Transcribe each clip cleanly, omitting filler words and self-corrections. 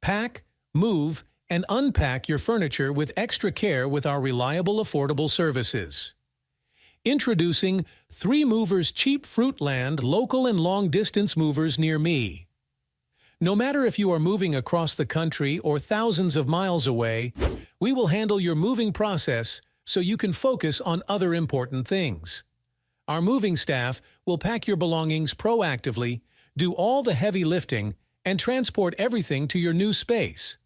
Pack, move, and unpack your furniture with extra care with our reliable, affordable services. Introducing 3 Movers Cheap Fruitland local and long-distance movers near me. No matter if you are moving across the country or thousands of miles away, we will handle your moving process so you can focus on other important things. Our moving staff will pack your belongings proactively, do all the heavy lifting, and transport everything to your new space.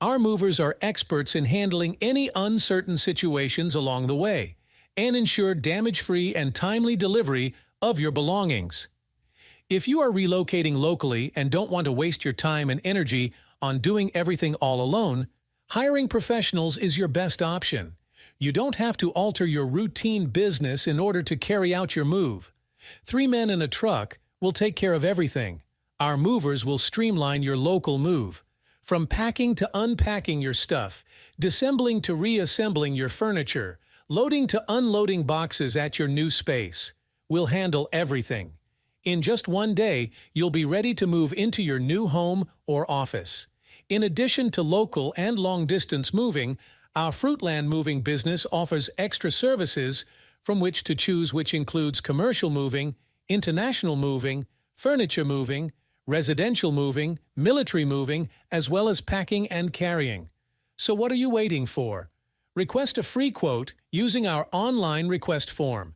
Our movers are experts in handling any uncertain situations along the way and ensure damage-free and timely delivery of your belongings. If you are relocating locally and don't want to waste your time and energy on doing everything all alone, hiring professionals is your best option. You don't have to alter your routine business in order to carry out your move. 3 men in a truck will take care of everything. Our movers will streamline your local move. From packing to unpacking your stuff, disassembling to reassembling your furniture, loading to unloading boxes at your new space. We'll handle everything. In just one day, you'll be ready to move into your new home or office. In addition to local and long-distance moving, our Fruitland moving business offers extra services from which to choose, which includes commercial moving, international moving, furniture moving, residential moving, military moving, as well as packing and carrying. So what are you waiting for? Request a free quote using our online request form.